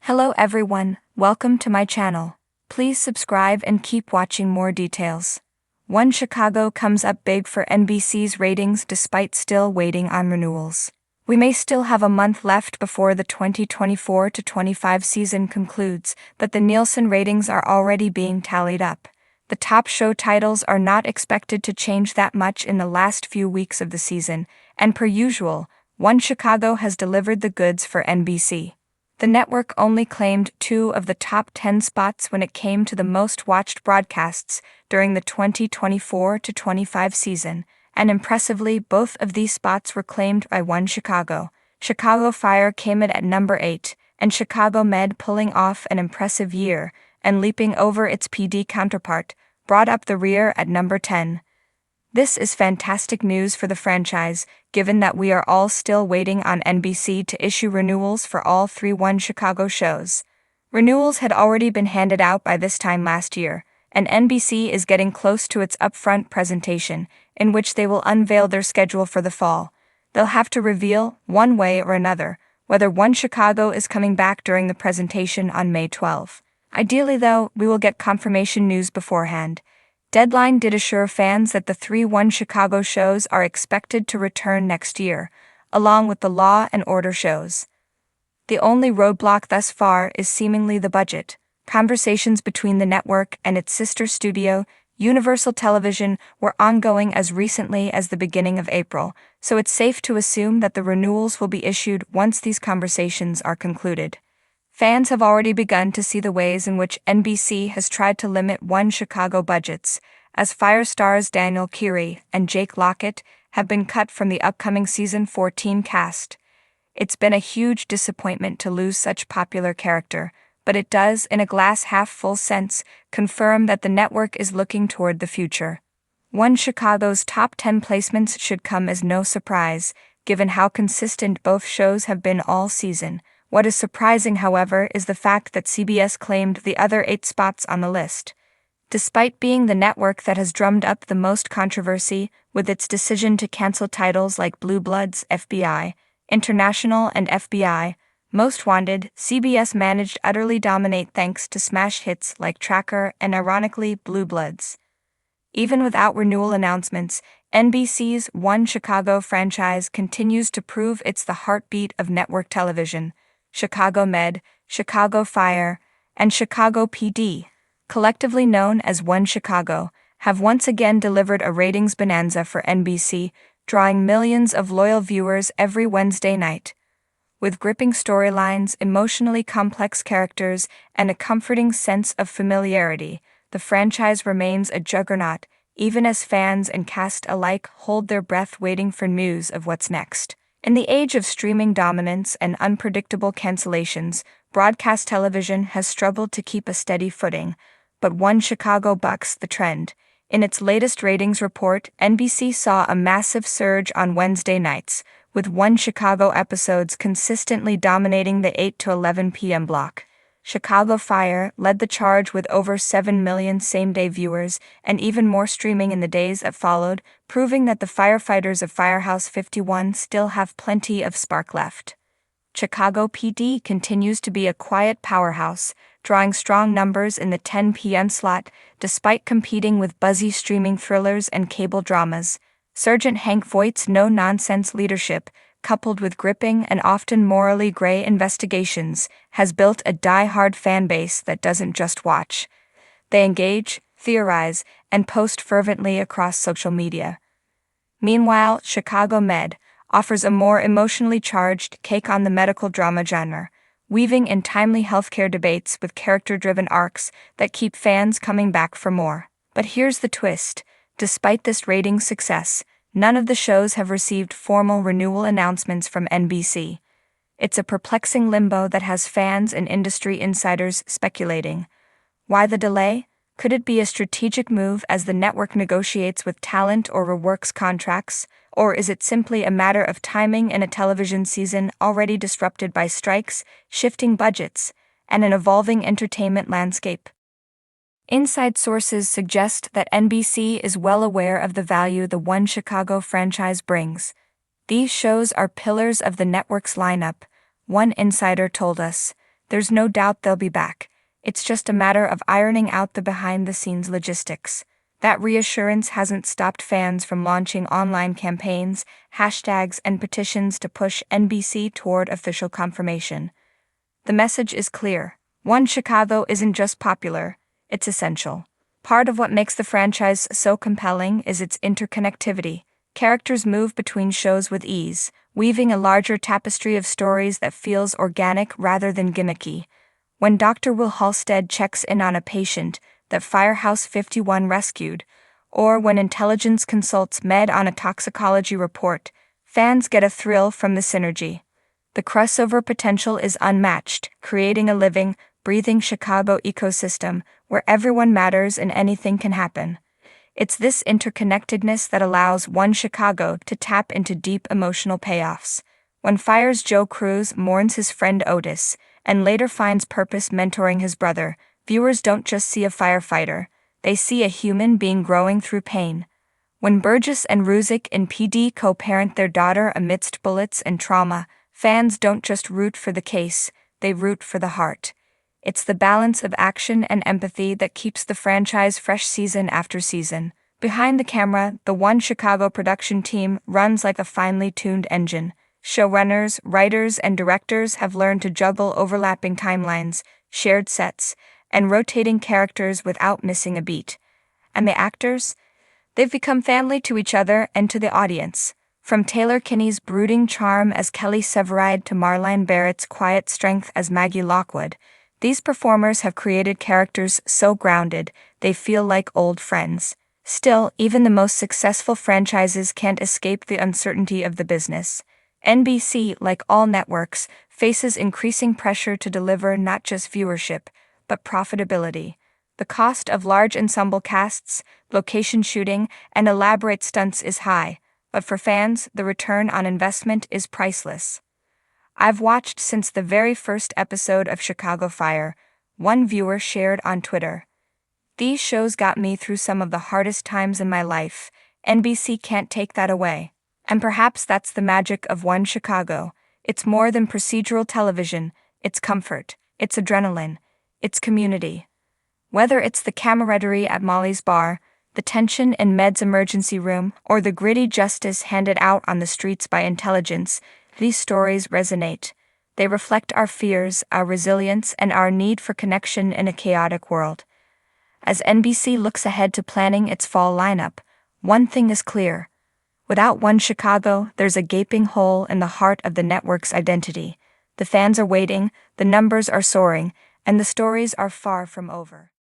Hello everyone, welcome to my channel. Please subscribe and keep watching more details. One Chicago comes up big for NBC's ratings despite still waiting on renewals. We may still have a month left before the 2024-25 season concludes, but the Nielsen ratings are already being tallied up. The top show titles are not expected to change that much in the last few weeks of the season, and per usual, One Chicago has delivered the goods for NBC. The network only claimed 2 of the top 10 spots when it came to the most watched broadcasts during the 2024-25 season, and impressively, both of these spots were claimed by One Chicago. Chicago Fire came in at number 8, and Chicago Med, pulling off an impressive year and leaping over its PD counterpart, brought up the rear at number 10. This is fantastic news for the franchise, given that we are all still waiting on NBC to issue renewals for all 3 One Chicago shows. Renewals had already been handed out by this time last year, and NBC is getting close to its upfront presentation, in which they will unveil their schedule for the fall. They'll have to reveal, one way or another, whether One Chicago is coming back during the presentation on May 12. Ideally, though, we will get confirmation news beforehand. Deadline did assure fans that the 3 One Chicago shows are expected to return next year, along with the Law and Order shows. The only roadblock thus far is seemingly the budget. Conversations between the network and its sister studio, Universal Television, were ongoing as recently as the beginning of April, so it's safe to assume that the renewals will be issued once these conversations are concluded. Fans have already begun to see the ways in which NBC has tried to limit One Chicago budgets, as Fire stars Daniel Keary and Jake Lockett have been cut from the upcoming season 14 cast. It's been a huge disappointment to lose such popular character, but it does, in a glass-half-full sense, confirm that the network is looking toward the future. One Chicago's top 10 placements should come as no surprise, given how consistent both shows have been all season. What is surprising, however, is the fact that CBS claimed the other 8 spots on the list. Despite being the network that has drummed up the most controversy with its decision to cancel titles like Blue Bloods, FBI, International, and FBI, Most Wanted, CBS managed to utterly dominate thanks to smash hits like Tracker and, ironically, Blue Bloods. Even without renewal announcements, NBC's One Chicago franchise continues to prove it's the heartbeat of network television. Chicago Med, Chicago Fire, and Chicago PD, collectively known as One Chicago, have once again delivered a ratings bonanza for NBC, drawing millions of loyal viewers every Wednesday night. With gripping storylines, emotionally complex characters, and a comforting sense of familiarity, the franchise remains a juggernaut, even as fans and cast alike hold their breath waiting for news of what's next. In the age of streaming dominance and unpredictable cancellations, broadcast television has struggled to keep a steady footing, but One Chicago bucks the trend. In its latest ratings report, NBC saw a massive surge on Wednesday nights, with One Chicago episodes consistently dominating the 8 to 11 p.m. block. Chicago Fire led the charge with over 7 million same-day viewers and even more streaming in the days that followed, proving that the firefighters of Firehouse 51 still have plenty of spark left. Chicago PD continues to be a quiet powerhouse, drawing strong numbers in the 10 p.m. slot, despite competing with buzzy streaming thrillers and cable dramas. Sergeant Hank Voight's no-nonsense leadership, coupled with gripping and often morally gray investigations, has built a die-hard fan base that doesn't just watch. They engage, theorize, and post fervently across social media. Meanwhile, Chicago Med offers a more emotionally charged take on the medical drama genre, weaving in timely healthcare debates with character-driven arcs that keep fans coming back for more. But here's the twist. Despite this ratings success, none of the shows have received formal renewal announcements from NBC. It's a perplexing limbo that has fans and industry insiders speculating. Why the delay? Could it be a strategic move as the network negotiates with talent or reworks contracts, or is it simply a matter of timing in a television season already disrupted by strikes, shifting budgets, and an evolving entertainment landscape? Inside sources suggest that NBC is well aware of the value the One Chicago franchise brings. These shows are pillars of the network's lineup, one insider told us. There's no doubt they'll be back. It's just a matter of ironing out the behind-the-scenes logistics. That reassurance hasn't stopped fans from launching online campaigns, hashtags, and petitions to push NBC toward official confirmation. The message is clear. One Chicago isn't just popular, it's essential. Part of what makes the franchise so compelling is its interconnectivity. Characters move between shows with ease, weaving a larger tapestry of stories that feels organic rather than gimmicky. When Dr. Will Halstead checks in on a patient that Firehouse 51 rescued, or when intelligence consults Med on a toxicology report, fans get a thrill from the synergy. The crossover potential is unmatched, creating a living, breathing Chicago ecosystem where everyone matters and anything can happen. It's this interconnectedness that allows One Chicago to tap into deep emotional payoffs. When Fire's Joe Cruz mourns his friend Otis, and later finds purpose mentoring his brother, viewers don't just see a firefighter, they see a human being growing through pain. When Burgess and Ruzick in PD co-parent their daughter amidst bullets and trauma, fans don't just root for the case, they root for the heart. It's the balance of action and empathy that keeps the franchise fresh season after season. Behind the camera, the One Chicago production team runs like a finely tuned engine. Showrunners, writers, and directors have learned to juggle overlapping timelines, shared sets, and rotating characters without missing a beat. And the actors? They've become family to each other and to the audience. From Taylor Kinney's brooding charm as Kelly Severide to Marlene Barrett's quiet strength as Maggie Lockwood, these performers have created characters so grounded, they feel like old friends. Still, even the most successful franchises can't escape the uncertainty of the business. NBC, like all networks, faces increasing pressure to deliver not just viewership, but profitability. The cost of large ensemble casts, location shooting, and elaborate stunts is high, but for fans, the return on investment is priceless. I've watched since the very first episode of Chicago Fire, one viewer shared on Twitter. These shows got me through some of the hardest times in my life. NBC can't take that away. And perhaps that's the magic of One Chicago. It's more than procedural television, it's comfort, it's adrenaline, it's community. Whether it's the camaraderie at Molly's bar, the tension in Med's emergency room, or the gritty justice handed out on the streets by intelligence, these stories resonate. They reflect our fears, our resilience, and our need for connection in a chaotic world. As NBC looks ahead to planning its fall lineup, one thing is clear. Without One Chicago, there's a gaping hole in the heart of the network's identity. The fans are waiting, the numbers are soaring, and the stories are far from over.